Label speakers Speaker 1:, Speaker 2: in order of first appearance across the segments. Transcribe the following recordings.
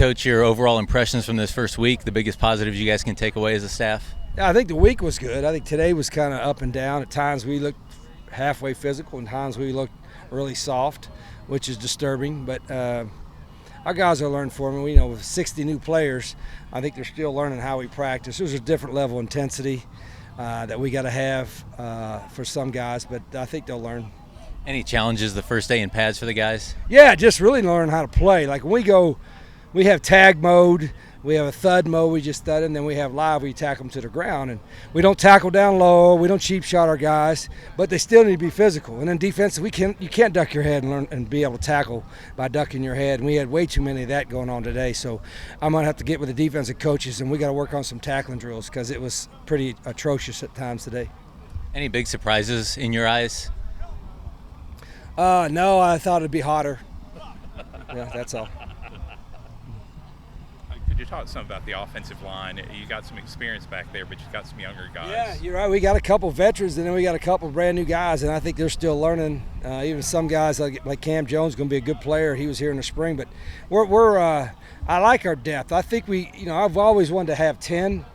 Speaker 1: Coach, your overall impressions from this first week, the biggest positives you guys can take away as a staff?
Speaker 2: Yeah, I think the week was good. I think today was kind of up and down. At times we looked halfway physical, and times we looked really soft, which is disturbing. But our guys are learning for me. With 60 new players, I think they're still learning how we practice. There's a different level of intensity that we got to have for some guys, but I think they'll learn.
Speaker 1: Any challenges the first day in pads for the guys?
Speaker 2: Yeah, just really learn how to play. Like when we go, we have tag mode, we have a thud mode, we just thud, and then we have live, we tackle them to the ground. And we don't tackle down low, we don't cheap shot our guys, but they still need to be physical. And then defensive, you can't duck your head and learn and be able to tackle by ducking your head. And we had way too many of that going on today. So I'm going to have to get with the defensive coaches, and we got to work on some tackling drills because it was pretty atrocious at times today.
Speaker 1: Any big surprises in your eyes?
Speaker 2: No, I thought it'd be hotter. Yeah, that's all.
Speaker 3: Could you talk some about the offensive line? You got some experience back there, but you got some younger guys.
Speaker 2: Yeah, you're right. We got a couple veterans, and then we got a couple brand new guys, and I think they're still learning. Even some guys like Cam Jones going to be a good player. He was here in the spring, but I like our depth. I think I've always wanted to have 10.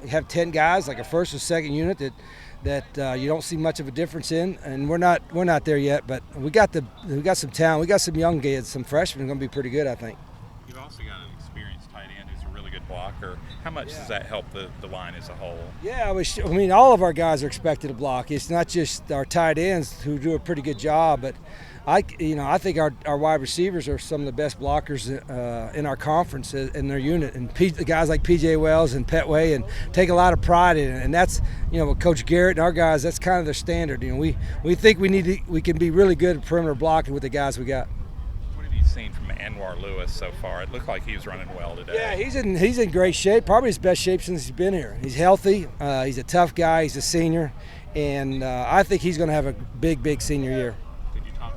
Speaker 2: Have 10 guys like a first or second unit that you don't see much of a difference in, and we're not there yet. But we got some talent. We got some young kids, some freshmen going to be pretty good, I think.
Speaker 3: You've also got an experienced tight end who's a really good blocker. How much does that help the line as a whole?
Speaker 2: Yeah, all of our guys are expected to block. It's not just our tight ends who do a pretty good job, but I think our wide receivers are some of the best blockers in our conference in their unit, and the guys like P.J. Wells and Petway and take a lot of pride in it. And that's with Coach Garrett and our guys, that's kind of their standard. We think we can be really good at perimeter blocking with the guys we got.
Speaker 3: What have you seen from Anwar Lewis so far? It looked like he was running well today.
Speaker 2: Yeah, he's in great shape, probably his best shape since he's been here. He's healthy. He's a tough guy. He's a senior, and I think he's going to have a big senior year.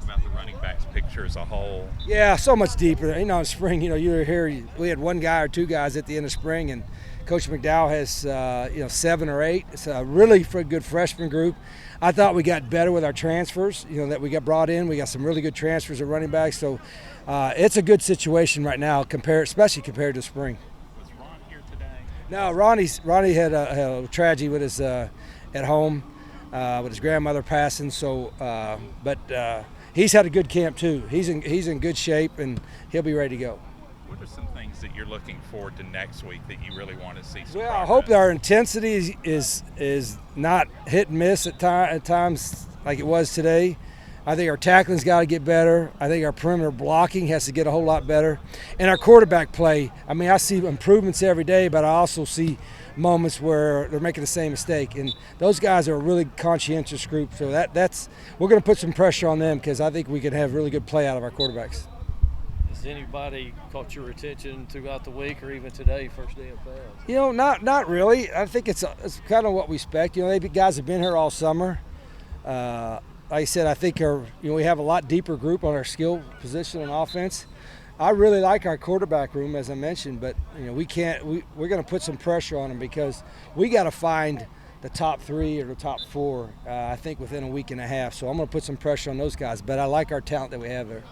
Speaker 3: About the running backs picture as a whole?
Speaker 2: Yeah, so much deeper. In spring, you were here. We had one guy or two guys at the end of spring, and Coach McDowell has 7 or 8. It's a really good freshman group. I thought we got better with our transfers. That we got brought in. We got some really good transfers at running back. So it's a good situation right now, especially compared to spring.
Speaker 3: Was Ron here today?
Speaker 2: No, Ronnie had a tragedy with his at home with his grandmother passing. So, but. He's had a good camp too. He's in good shape, and he'll be ready to go.
Speaker 3: What are some things that you're looking forward to next week that you really want to see?
Speaker 2: Well, I hope that our intensity is not hit and miss at times like it was today. I think our tackling's got to get better. I think our perimeter blocking has to get a whole lot better, and our quarterback play. I see improvements every day, but I also see moments where they're making the same mistake, and those guys are a really conscientious group. So that's we're going to put some pressure on them because I think we can have really good play out of our quarterbacks.
Speaker 4: Has anybody caught your attention throughout the week or even today, first day of pads?
Speaker 2: Not really. I think it's kind of what we expect. Guys have been here all summer. Like I said, I think we have a lot deeper group on our skill position on offense. I really like our quarterback room, as I mentioned, but we're going to put some pressure on them because we got to find the top 3 or the top 4, I think, within a week and a half. So I'm going to put some pressure on those guys, but I like our talent that we have there.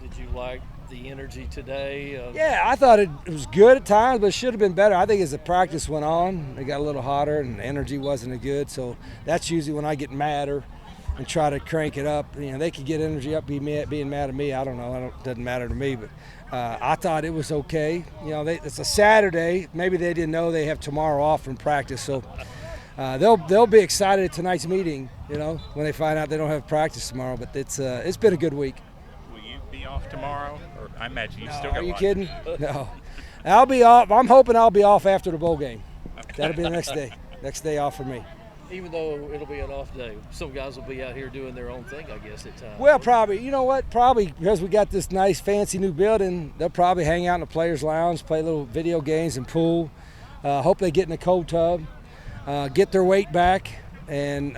Speaker 4: Did you like the energy today?
Speaker 2: Yeah, I thought it was good at times, but it should have been better. I think as the practice went on, it got a little hotter and the energy wasn't as good. So that's usually when I get madder and try to crank it up. They could get energy up being mad at me. I don't know. It doesn't matter to me, but I thought it was okay. It's a Saturday. Maybe they didn't know they have tomorrow off from practice, so they'll be excited at tonight's meeting. When they find out they don't have practice tomorrow. But it's been a good week.
Speaker 3: Will you be off tomorrow? Or I imagine you still got.
Speaker 2: Are you kidding? No, I'll be off. I'm hoping I'll be off after the bowl game. Okay. That'll be the next day. Next day off for me.
Speaker 4: Even though it'll be an off day, some guys will be out here doing their own thing, I guess, at times.
Speaker 2: Well, probably. You know what? Probably because we got this nice, fancy new building, they'll probably hang out in the players' lounge, play little video games and pool. Hope they get in the cold tub, get their weight back, and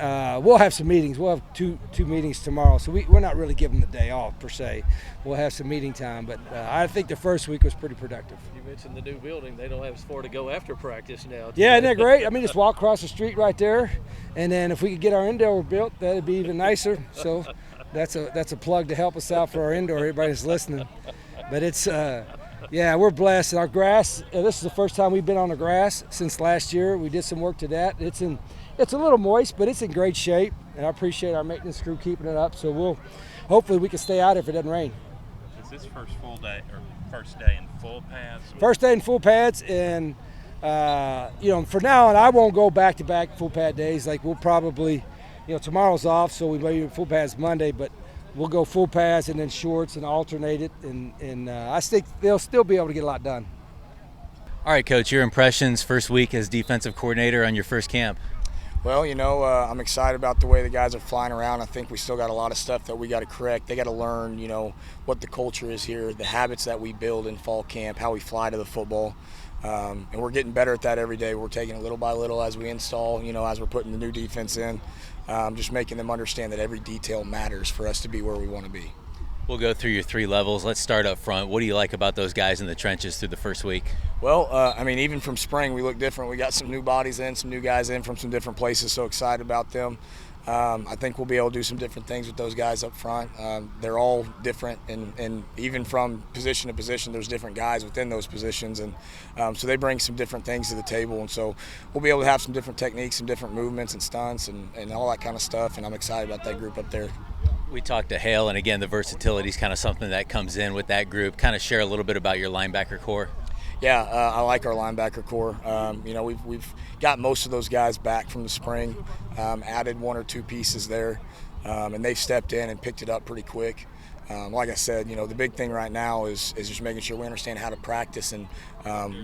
Speaker 2: we'll have some meetings. We'll have two meetings tomorrow, so we're not really giving the day off, per se. We'll have some meeting time, but I think the first week was pretty productive.
Speaker 4: You mentioned the new building. They don't have as far to go after practice now.
Speaker 2: Yeah, isn't that great? Just walk across the street right there, and then if we could get our indoor built, that'd be even nicer. So that's a plug to help us out for our indoor. Everybody's listening, but it's Yeah, we're blessed. And our grass, this is the first time we've been on the grass since last year. We did some work to that. It's a little moist, but it's in great shape. And I appreciate our maintenance crew keeping it up. So hopefully we can stay out if it doesn't rain.
Speaker 3: Is this first full day or first day in full pads?
Speaker 2: First day in full pads, and for now on, I won't go back-to-back full pad days. Like we'll probably, tomorrow's off, so we may be full pads Monday, but we'll go full pads and then shorts and alternate it, and I think they'll still be able to get a lot done.
Speaker 1: All right, Coach, your impressions first week as defensive coordinator on your first camp?
Speaker 5: Well, I'm excited about the way the guys are flying around. I think we still got a lot of stuff that we got to correct. They got to learn, what the culture is here, the habits that we build in fall camp, how we fly to the football. And we're getting better at that every day. We're taking it little by little as we install, as we're putting the new defense in, just making them understand that every detail matters for us to be where we want to be.
Speaker 1: We'll go through your 3 levels. Let's start up front. What do you like about those guys in the trenches through the first week?
Speaker 5: Well, even from spring, we look different. We got some new bodies in, some new guys in from some different places, so excited about them. I think we'll be able to do some different things with those guys up front. They're all different, and even from position to position, there's different guys within those positions, and so they bring some different things to the table, and so we'll be able to have some different techniques, some different movements and stunts and all that kind of stuff, and I'm excited about that group up there.
Speaker 1: We talked to Hale, and again, the versatility is kind of something that comes in with that group. Kind of share a little bit about your linebacker core.
Speaker 5: Yeah, I like our linebacker core. We've got most of those guys back from the spring, added 1 or 2 pieces there, and they've stepped in and picked it up pretty quick. Like I said, the big thing right now is just making sure we understand how to practice and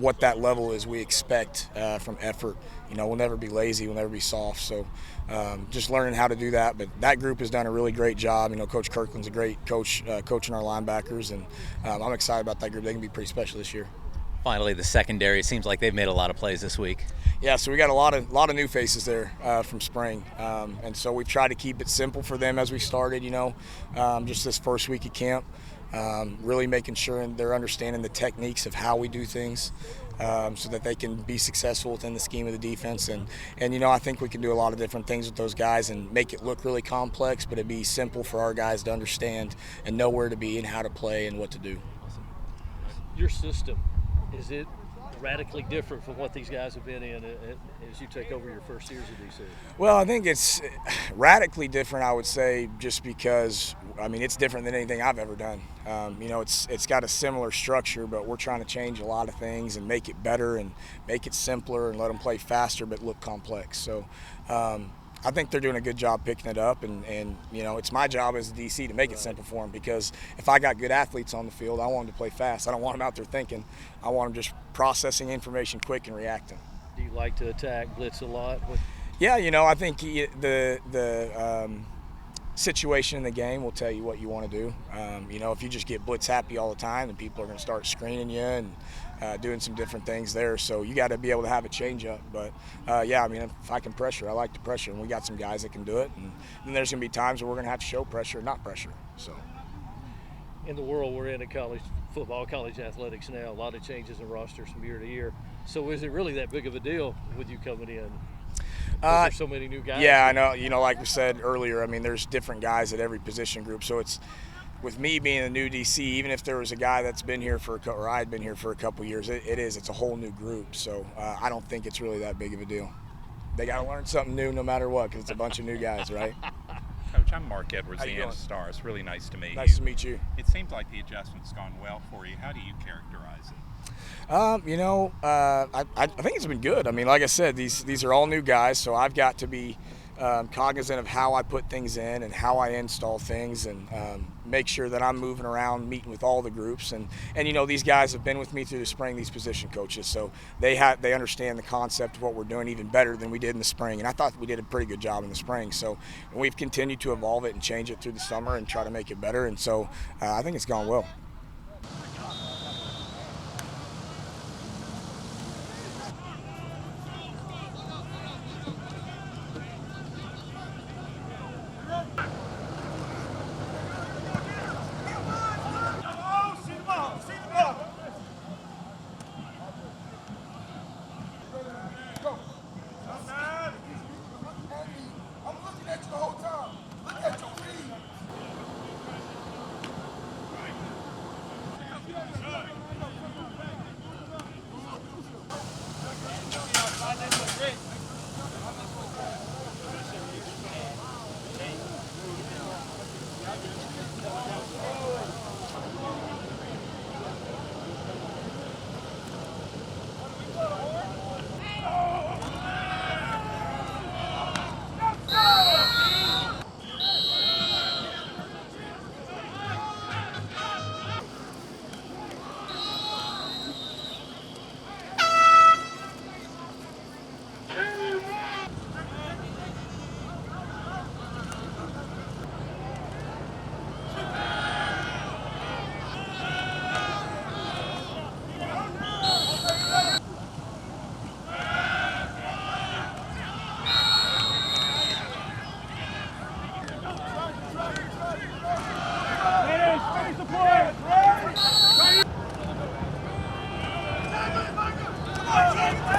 Speaker 5: what that level is we expect from effort. We'll never be lazy, we'll never be soft. So just learning how to do that. But that group has done a really great job. Coach Kirkland's a great coach coaching our linebackers, and I'm excited about that group. They can be pretty special this year.
Speaker 1: Finally, the secondary. It seems like they've made a lot of plays this week.
Speaker 5: Yeah, so we got a lot of new faces there from spring, and so we've tried to keep it simple for them as we started. Just this first week of camp, really making sure they're understanding the techniques of how we do things, so that they can be successful within the scheme of the defense. And I think we can do a lot of different things with those guys and make it look really complex, but it'd be simple for our guys to understand and know where to be and how to play and what to do.
Speaker 4: Your system, is it radically different from what these guys have been in as you take over your first years of DC?
Speaker 5: Well, I think it's radically different, I would say, just because, it's different than anything I've ever done. It's got a similar structure, but we're trying to change a lot of things and make it better and make it simpler and let them play faster but look complex. So I think they're doing a good job picking it up, and it's my job as a DC to make it simple for them, because if I got good athletes on the field, I want them to play fast. I don't want them out there thinking. I want them just processing information quick and reacting.
Speaker 4: Do you like to attack, blitz a lot?
Speaker 5: Yeah, I think the situation in the game will tell you what you want to do. If you just get blitz happy all the time, then people are going to start screening you and doing some different things there. So you got to be able to have a change up. But if I can pressure, I like to pressure, and we got some guys that can do it. And then there's going to be times where we're going to have to show pressure, not pressure. So
Speaker 4: in the world we're in college football, college athletics now, a lot of changes in rosters from year to year. So is it really that big of a deal with you coming in? There's so many new guys.
Speaker 5: Yeah, I know. Like we said earlier, there's different guys at every position group. So it's, with me being a new DC, even if there was a guy that's been here or I'd been here for a couple years, it's a whole new group. So I don't think it's really that big of a deal. They got to learn something new no matter what, because it's a bunch of new guys, right?
Speaker 3: Coach, I'm Mark Edwards,
Speaker 5: How
Speaker 3: the
Speaker 5: you doing?
Speaker 3: Star. It's really nice to meet you.
Speaker 5: Nice to meet you.
Speaker 3: It seems like the adjustment's gone well for you. How do you characterize it?
Speaker 5: I think it's been good. Like I said, these are all new guys, so I've got to be cognizant of how I put things in and how I install things, and make sure that I'm moving around, meeting with all the groups. And these guys have been with me through the spring, these position coaches, so they understand the concept of what we're doing even better than we did in the spring. And I thought we did a pretty good job in the spring. So we've continued to evolve it and change it through the summer and try to make it better. And so I think it's gone well.
Speaker 6: Go!